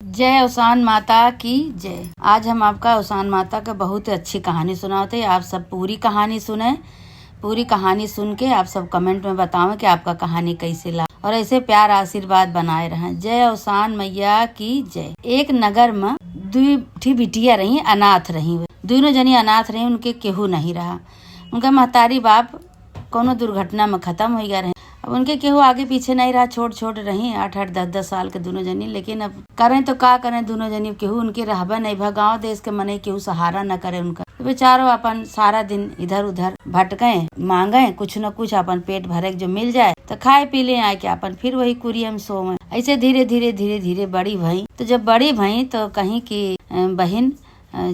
जय उसान माता की जय। आज हम आपका उसान माता का बहुत अच्छी कहानी सुनाते हैं। आप सब पूरी कहानी सुने। पूरी कहानी सुन के आप सब कमेंट में बताओ कि आपका कहानी कैसे लगा और ऐसे प्यार आशीर्वाद बनाए रहे। जय उसान मैया की जय। एक नगर में दुई बिटिया रही, अनाथ रही। दोनों जनी अनाथ रही, उनके केहू नहीं रहा। उनका महतारी बाप कोनो दुर्घटना में खत्म हो गया रहे। अब उनके केहू आगे पीछे नहीं रहा, छोट छोट रही, 8-8 10-10 साल के दोनों जनी। लेकिन अब करें तो का करें, दोनों जनी केहू उनके रहबा नहीं भा। गाँव देश के मने केहू सहारा न करे उनका। तो बेचारो अपन सारा दिन इधर उधर भटके, मांगे कुछ न कुछ अपन पेट भरे जो मिल जाए तो खाए पी ले आए के अपन फिर वही कुरिया में सोवे। ऐसे धीरे धीरे बड़ी भई। तो जब बड़ी भई तो कहीं की बहन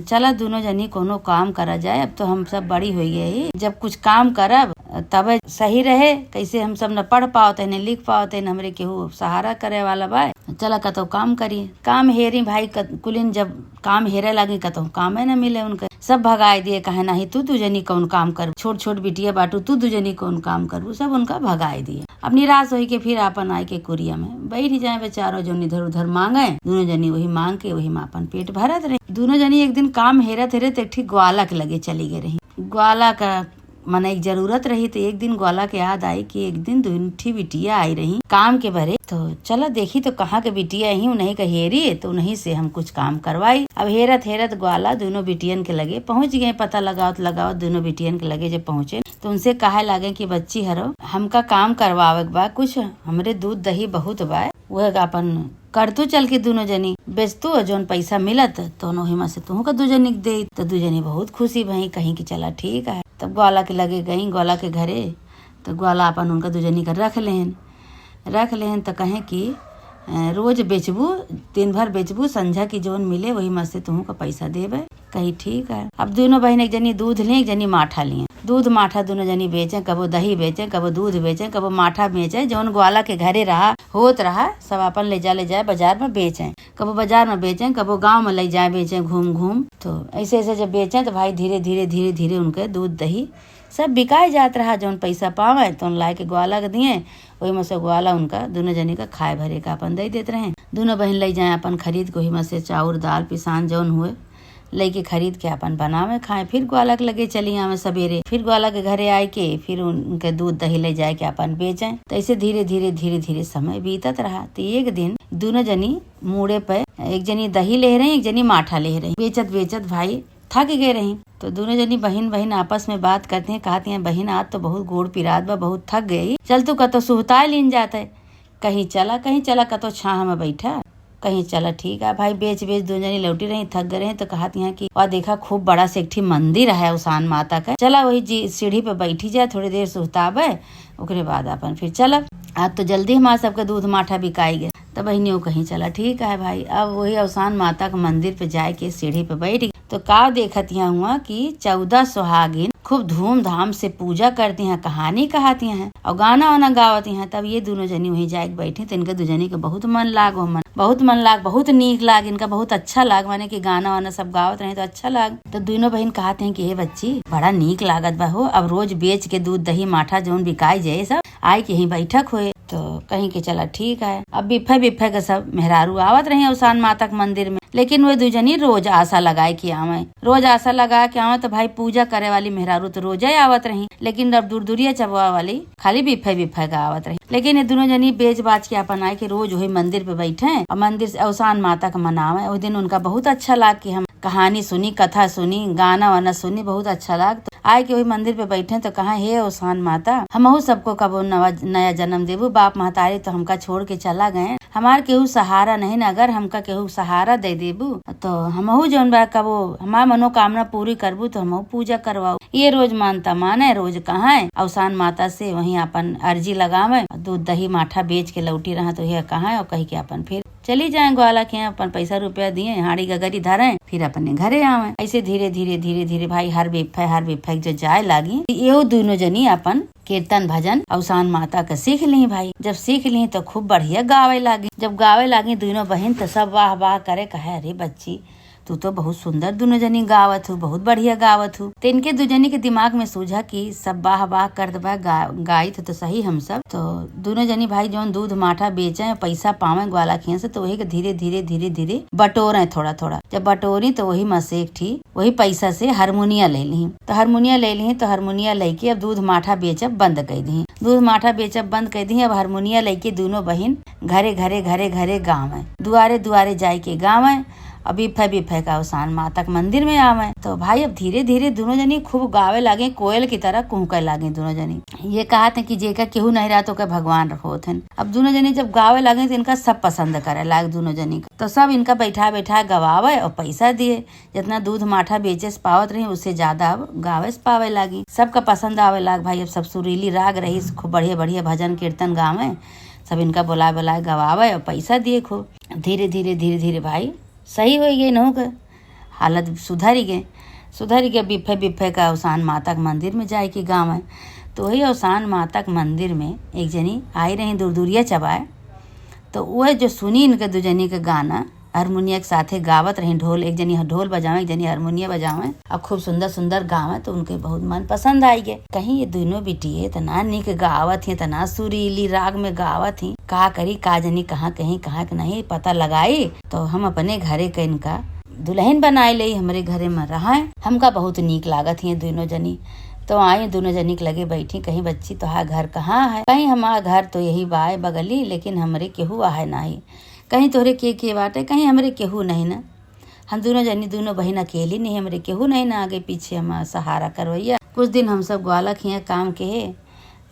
चला दोनों जनी कोनो काम करा जाए। अब तो हम सब बड़ी हो गई, जब कुछ काम करब तब सही रहे। कैसे हम सब न पढ़ पाओते न लिख पाओते न हमरे केहू सहारा करे वाला बा। चला कतो काम करिए। काम हेरी भाई कुलिन जब काम हेरे लगी कतो कामे न मिले उनके। सब भगाए दिए, कहे नहीं तू जनी कौन काम कर, छोट छोट बिटिया बाटू तू जनी कौन काम कर। सब उनका भगाए दिए। अब निराश हो के फिर अपन आए के कुरिया में बैठ जाए बेचारो जो इधर उधर मांगे। दोनों जनी वही मांग के वही में अपन पेट भरत रहे। दोनों जनी एक दिन काम हेरत हेरत एक ठीक ग्वाला के लगे चली गई रही। ग्वाला का मन एक जरूरत रही तो एक दिन ग्वाला के याद आई कि एक दिन दोनों बिटिया आई रही काम के भरे। तो चला देखी तो कहाँ के बिटिया ही उन्हीं का हेरी, तो उन्हीं से हम कुछ काम करवाई। अब हेरत हेरत ग्वाला दोनों बिटियन के लगे पहुंच गए। पता लगाओ दोनों बिटियन के लगे जब पहुंचे तो उनसे कहे लगे कि बच्ची हरो हमका काम करवावे बा, कुछ हमरे दूध दही बहुत बा, वह अपन कर तू चल के दोनों जनी बेचतू, जोन पैसा मिलत तो हिमा से तू का दू जनी दे। तो दू जनी बहुत खुशी भई, कहीं की चला ठीक है। तब ग्वाला के लगे गई, ग्वाला के घरे। तो ग्वाला अपन उनका दू जनी का रख लेहन तो कहे कि रोज बेचबू, दिन भर बेचबू, संझा की जोन मिले वही में से तुहू का पैसा देबे। कही ठीक है। अब दोनों बहन एक जनी दूध ले, एक जनी माठा लिए। दूध माठा दोनों जनी बेचे, कबो दही बेचे, कबो दूध बेचे, कबो माठा बेचे। जौन ग्वाला के घरे होत रहा सब अपन ले जाए बाजार में बेचे। कबो बाजार में बेचे, कबो गांव में ले जाए बेचे घूम। तो ऐसे जब बेचे तो भाई धीरे धीरे उनके दूध दही सब बिकाए जात रहा। जौन पैसा पावे तो लाए के ग्वाला के दिए, वही में से ग्वाला उनका दोनों जनी का खाए भरे का अपन दे देते रहे। दोनों बहन ले जाए अपन खरीद के, वही में से चाउर दाल पिसान जौन हुए लेके खरीद के अपन बनावे खाए। फिर ग्वाला के लगे चली आवे सवेरे, फिर ग्वाला के घरे आए के फिर उनके दूध दही ले जाए के अपन बेचे। तो ऐसे धीरे धीरे समय बीतत रहा। तो एक दिन दोनों जनी मुड़े पे एक जनी दही ले रही, एक जनी माठा ले रही। बेचत भाई थक गए रही। तो दोनों जनी बहन आपस में बात करते हैं, कहती हैं बहन आज तो बहुत गोड़ पिरात बा, बहुत थक गई, चल तू कतो सुहताए लीन जाते। कहीं चला कतो छाह में बैठा। कहीं चला ठीक है भाई। बेच दो जनी लौटी रही, थक गए रही। तो कहती हैं कि और देखा खूब बड़ा से एक ठी मंदिर है उसान माता का, चला वही सीढ़ी पे बैठी जाए, थोड़ी देर सुहतावे, ओकरे बाद अपन फिर चलब। आज तो जल्दी हमारे सबके दूध माठा बिकाई गए। तो बहनियों कहीं चला ठीक है भाई। अब वही उसान माता के मंदिर पे जाए के सीढ़ी पे बैठ गई। तो का देखत हुआ कि 14 सुहागिन खूब धूमधाम से पूजा करती हैं, कहानी कहती हैं और गाना वाना गावती हैं। तब ये दोनों जनी वहीं जाए बैठी तो इनके दो जनी के बहुत मन लाग, बहुत नीक लाग, इनका बहुत अच्छा लाग, माने कि गाना वाना सब गावत रहे तो अच्छा लाग। तो दोनों बहन कहते हैं कि हे बच्ची बड़ा नीक लागत बा हो, अब रोज बेच के दूध दही माठा जौन बिकाई जाए सब आए के ही बैठक हुए। तो कहीं के चला ठीक है। अब बिफे के सब मेहरारू आवत रहे उसान माता के मंदिर में। लेकिन वे दू जनी रोज आशा लगाए कि आवे तो भाई पूजा करे वाली मेहरारू तो रोज ही आवत रही। लेकिन अब दूरिया चबवा वाली खाली बिफे का आवत रही। लेकिन ये दोनों जनी बेच बाच के अपन आए कि रोज वही मंदिर पे बैठे और मंदिर से उसान माता का मनावे। उस दिन उनका बहुत अच्छा लाग कि हम कहानी सुनी, कथा सुनी, गाना वाना सुनी, बहुत अच्छा लाग। तो आए के वही मंदिर पे बैठे तो कहा हे उसान माता हमहू सबको कबो नया जन्म देबू। बाप महतारी तो हमका छोड़ के चला गए, हमार केहू सहारा नहीं न, अगर हमका केहू सहारा दे देबू तो हमहू जौन बा कबो हमार मनोकामना पूरी करबू तो हमहू पूजा करवाऊ। ये रोज मानता माने, रोज कहा उसान माता से वहीं अपन अर्जी लगावे, दूध दही माठा बेच के लौटी रहा। तो यह कहा और कही के अपन फिर चली जाए ग्वाला के यहाँ, अपन पैसा रुपया दिए, हाड़ी गगरी धरे, फिर अपने घरे आवे। ऐसे धीरे धीरे भाई हर बिफे जो जाए लागी। ये दोनों जनी अपन कीर्तन भजन उसान माता का सीख ली भाई। जब सीख ली तो खूब बढ़िया गावे लागी। जब गावे लागी दोनों बहन तो सब वाह वाह करे, कहे अरे बच्ची तू तो बहुत सुंदर दोनों जनी गावत हूँ, बहुत बढ़िया गावत हूँ। तो इनके दो जनी के दिमाग में सूझा कि सब वाह वाह कर दबा गाई तो सही हम सब। तो दोनों जनी भाई जो दूध माठा बेचे पैसा पावे ग्वाला खिया से, तो वही के धीरे धीरे धीरे धीरे बटोरे थोड़ा थोड़ा। जब बटोरी तो वही मसेक थी, वही पैसा से हारमोनिया ले ली। तो हारमोनिया ले ली तो हारमोनिया लेके अब दूध माठा बेचब बंद कर दी। दूध माठा बेचब बंद कर दी। अब हारमोनिया लेके दोनों बहन घरे घरे घरे घरे गाँव है, दुआरे दुआरे जाए के गाँव है। अब बिफे का अवसान माता के मंदिर में आवे। तो भाई अब धीरे धीरे दोनों जनी खूब गावे लागे, कोयल की तरह कुहके लागे दोनों जनी। ये कहा थे कि जेका केहू नहीं रहा तो के भगवान होत हन। अब दोनों जनी जब गावे लागे तो इनका सब पसंद करे लाग दोनों जनी। तो सब इनका बैठा बैठा गवावे और पैसा दिए। जितना दूध माठा बेचे से पावत रही उससे ज्यादा अब गावे से पावे लागी। सबका पसंद आवे लाग भाई। अब सब सुरीली राग रही, खूब बढ़िया बढ़िया भजन कीर्तन गावे। सब इनका बुलाए बुलाए गवावे और पैसा दिए खूब। धीरे धीरे धीरे धीरे भाई सही हो गई नहु के हालत सुधरी गए बिफे का अवसान माता के मंदिर में जाए कि गाँव है। तो वही अवसान माता के मंदिर में एक जनी आई रही दूरदूरिया चबाए। तो वह जो सुनी इनके दो जनी के गाना हारमोनिया के साथे गावत रही, ढोल एक जनी ढोल बजावे एक जनी हारमोनिया बजावे और खूब सुंदर सुंदर गावे। तो उनके बहुत मन पसंद आई गए। कहीं ये दोनों बिटिये तना निक गावत ही, तना सुरीली राग में गावत ही। का करी का जनी कहाँ कहीं कहाँ नहीं पता लगाई। तो हम अपने घरे के इनका दुल्हन बनाए ले हमारे घरे में रहा। हमका बहुत नीक लागत ही दोनों जनी। तो आई दोनों जनी के लगे बैठी। कहीं बच्ची तुहार घर कहाँ है? कहीं हमारा घर तो यही बाय बगली, लेकिन हमरे केहू आहे नहीं। कहीं तोहरे के बाटे? कहीं हमरे केहू नहीं ना। हम दोनों जनी दोनों बहन अकेली नहीं, हमरे केहू नहीं ना आगे पीछे हम सहारा करवैया। कुछ दिन हम सब ग्वाला खिया काम के है।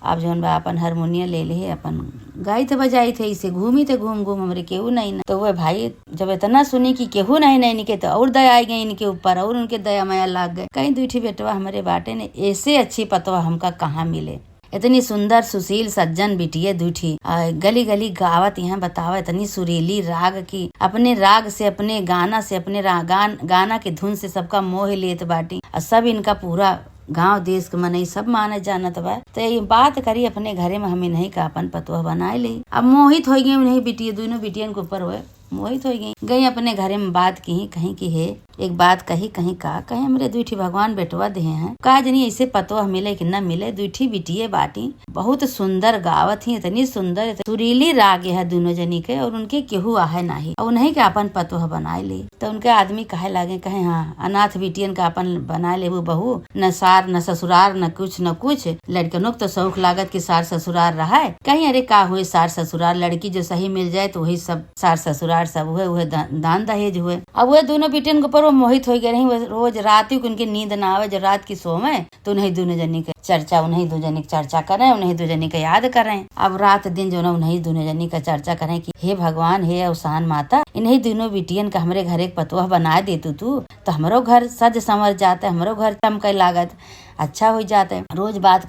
अब जौन बा अपन हारमोनिया ले ले अपन गाई थे बजाई थे, इसे घूमी थे घूम घूम हमरे केहू नहीं ना। तो वह भाई जब इतना सुनी कि केहू नहीं ना इनके, तो और दया आई गई इनके ऊपर और उनके दया माया लाग गए। कहीं दूठी बेटवा हमारे बाटे ने ऐसे अच्छी पतवा हमका कहाँ मिले। इतनी सुंदर सुशील सज्जन बिटिया दूठी गली गली गावत यहाँ बतावा। इतनी सुरीली राग की, अपने राग से अपने गाना से अपने गाना के धुन से सबका मोह लेत बाटी। और सब इनका पूरा गांव देश के मनई सब माने जानत बा। तो ये बात करी अपने घरे में हमें नहीं का अपन पतोह बनाए ली। अब मोहित हो गई नहीं बिटिया, दोनों बिटियन के ऊपर हुए मोहित हो गई अपने घरे में बात की। कहीं की है एक बात कही, कहीं का कहीं हमरे दूठी भगवान बेटवा दे हैं। का जनी ऐसे पतोह मिले कि न मिले। दूठी बिटिये बाटी बहुत सुंदर गावत ही, इतनी सुंदर सुरीली राग है दोनों जनी के। और उनके केहू आहे नाही और उन्हीं के अपन पतोह बनाए ली। तो उनके आदमी कहे लागे, कहे हाँ अनाथ बिटियन का अपन बनाए ले वो बहू। न सार न ससुरार न कुछ लड़कनों तो शौक लागत की सार ससुरार रहा है। कहीं अरे का हुए सार ससुरार, लड़की जो सही मिल जाए तो वही सब सार ससुरार सब हुए दान दहेज हुए। अब वह दोनों बिटियन के ऊपर वो मोहित हो गए रही। रोज रात ही उनकी नींद ना आवे, जब रात की सोवे तो उन्हें दोनों जनी के चर्चा, उन्हें दो जनी चर्चा करें, उन्हें दो जनी का याद करें। अब रात दिन जो ना उन्हें दोनों जनी का चर्चा करें कि हे भगवान हे अवसान माता, इन्हीं दोनों बिटियन का हमरे घर एक पतोह बना दे तू तो हमरो घर सज संवर जाता है, हमरो घर चमके लागत अच्छा हो जाता है। रोज बात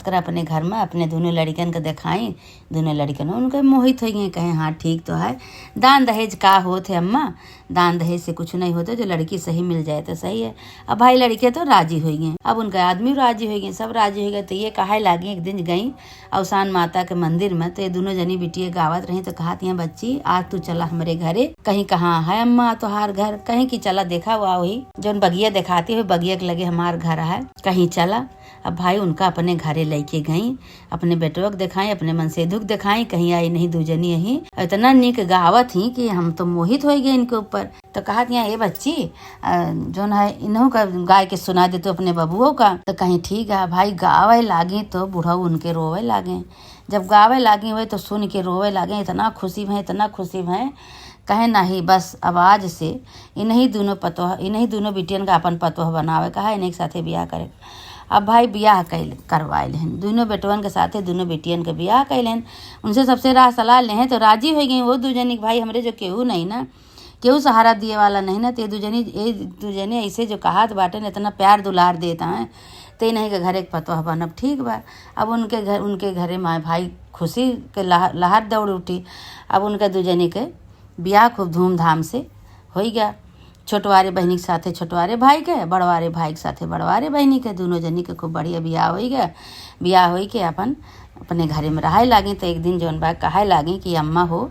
करें अपने घर में, अपने दोनों लड़कन को दिखाई। दोनों लड़कन उनके मोहित हो गए, कहे हाँ ठीक तो है। दान दहेज का होते अम्मा? दान दहेज से कुछ नहीं होता, जो लड़की सही मिल जाए तो सही है। अब भाई लड़के तो राजी हो गए, अब उनका आदमी राजी हो गए, सब राजी हो गए। तो ये कहे लागी एक दिन गई अवसान माता के मंदिर में। तो ये दोनों जनी बिटिया गावत रही। तो कहा बच्ची आज तू चला हमारे घरे। कहीं कहाँ है अम्मा तुहार घर? कहीं की चला देखा हुआ वही जो बगिया दिखाती हुई बगिया के लगे हमार घर है, कहीं चला। अब भाई उनका अपने घरे लेके गई, अपने बेटवा दिखाई, अपने मन से दुख दिखाई। कहीं आई नहीं दो जनी यही इतना निक गावत ही कि हम तो मोहित हो गए इनके ऊपर। तो कहा ये बच्ची जो है इन्हों का गाय के सुना दे तो अपने बबुओं का। तो कहीं ठीक है भाई गावे लागे तो बूढ़ा उनके रोवे लागे। जब गावे लागे हुए तो सुन के रोवे लागे, इतना खुशी में कहे नहीं बस अब आज से इन्हीं दोनों बिटियन का अपन पतोह बनावे। कहा इन्हीं के साथे ब्याह करे। अब भाई ब्याह करवाए लेन दोनों बेटवन के साथे, दोनों बेटियन के ब्याह कैलन। उनसे सबसे राह सलाह लें तो राजी हो गई वो दो जनी। भाई हमरे जो केहू नहीं ना, केहू सहारा दिए वाला नहीं ना। तो ये दो जने ऐसे जो कहात बाटे इतना प्यार दुलार देता है ते नहीं के घर एक पतोह बनब ठीक बा। अब उनके घरे माए भाई खुशी के लहर दौड़ उठी। अब उनके दो जने के ब्याह खूब धूमधाम से हो गया। छोटवारे बहनी के साथे छोटवारे भाई के, बड़वारे भाई के साथे बड़वारे बहनी के, दोनों जनी के खूब बढ़िया ब्याह हो गया। ब्याह हो के अपन अपने घरे में रहे लागे। तो एक दिन जौन बा कहे लागे कि अम्मा हो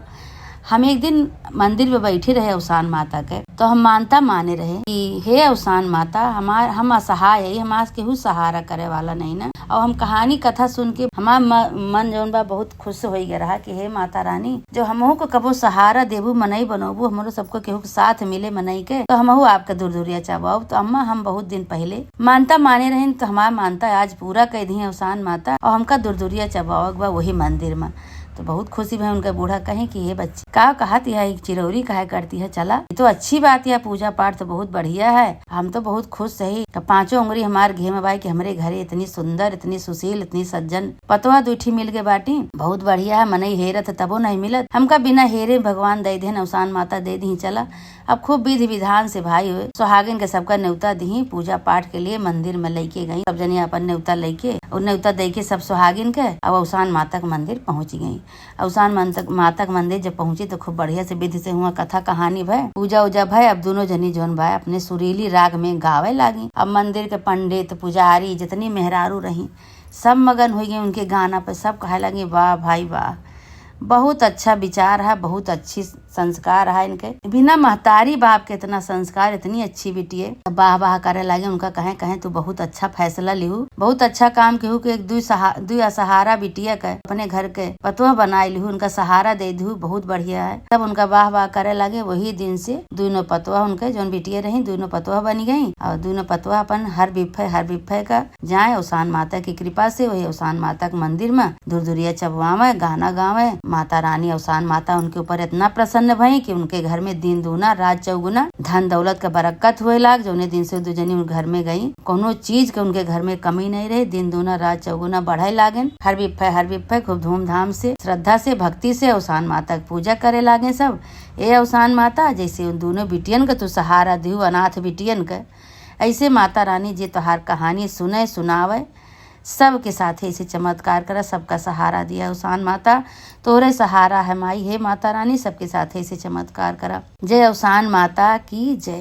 हम एक दिन मंदिर में बैठे रहे अवसान माता के, तो हम मानता माने रहे कि हे अवसान माता, हम असहाय है, हमार केहू सहारा करे वाला नहीं ना। और हम कहानी कथा सुन के हमार मन जौन बा बहुत खुश हो गया रहा कि हे माता रानी, जो हमहू को कबो सहारा देबू, मनई बनोबू, हमरो सबको केहू के साथ मिले मनई के, तो हमहू आपके दूर दूरिया चाहब। तो अम्मा हम बहुत दिन पहले मानता माने रहे, तो हमार मानता आज पूरा कह दी अवसान माता, और हमका दूर दूरिया चाहब बा वही मंदिर में। तो बहुत खुशी भई। उनका बूढ़ा कहे कि ये बच्ची का कहत है, चिरौरी काहे करती है, चला ये तो अच्छी बात है, पूजा पाठ तो बहुत बढ़िया है, हम तो बहुत खुश रही। पांचों उंगली हमार घे में बाई कि हमारे घरे इतनी सुंदर, इतनी सुशील, इतनी सज्जन पतवा दूठी मिल के बाटी, बहुत बढ़िया है। मनई हेरत तबो नहीं मिलत, हमका बिना हेरे भगवान दे देन, अवसान माता दे दी। चला अब खूब विधि विधान से भाई हुए सुहागिन के सबका न्योता दी, पूजा पाठ के लिए मंदिर में लेके गई। सब जनी अपन न्योता लेके और न्योता दे के सब सुहागिन के अब अवसान माता के मंदिर पहुंच गई। अवसान माता के मंदिर जब पहुंची तो खूब बढ़िया से विधि से हुआ कथा कहानी भय, पूजा उजा भय। अब दोनों जनी जोन भाई अपने सुरीली राग में गावे लागी। अब मंदिर के पंडित पुजारी जितनी मेहरारू रही सब मगन हो गई उनके गाना पे। सब कहे लगी वाह भाई वाह, बहुत अच्छा विचार है, बहुत अच्छी संस्कार है इनके, बिना महतारी बाप के इतना संस्कार, इतनी अच्छी बिटिए। वाह वाह करे लगे। उनका कहे तू बहुत अच्छा फैसला लिहू, बहुत अच्छा काम केहू के, एक दुई असहारा बिटिया के अपने घर के पतवा बनाए लिहू, उनका सहारा दे दू, बहुत बढ़िया है। तब उनका वाह वाह करे लगे। वही दिन से दोनों पतवा उनके जोन बिटिया रही दोनों पतवा बनी गयी, और दोनों पतवा अपन हर बिफे का जाए अवसान माता की कृपा से वही अवसान माता के मंदिर में दूर दूरिया चबवावे, गाना गावे। माता रानी अवसान माता उनके ऊपर इतना प्रसन्न भई कि उनके घर में दिन दूना रात चौगुना धन दौलत का बरकत हुए लाग। जौने दिन से दो जनी घर में गई, कोनो चीज के उनके घर में कमी नहीं रही, दिन दूना रात चौगुना बढ़े लागेन। हर बिफे खूब धूमधाम से, श्रद्धा से, भक्ति से अवसान माता की पूजा करे लागे सब। ए अवसान माता, जैसे उन दोनों बिटियन के तू सहारा दिहू, अनाथ बिटियन के, ऐसे माता रानी जी तोहार कहानी सुने सुनावे, सबके साथ ऐसे चमत्कार करा, सबका सहारा दिया अवसान माता, तोरे सहारा है माई। हे माता रानी, सबके साथ ऐसे चमत्कार करा। जय अवसान माता की जय।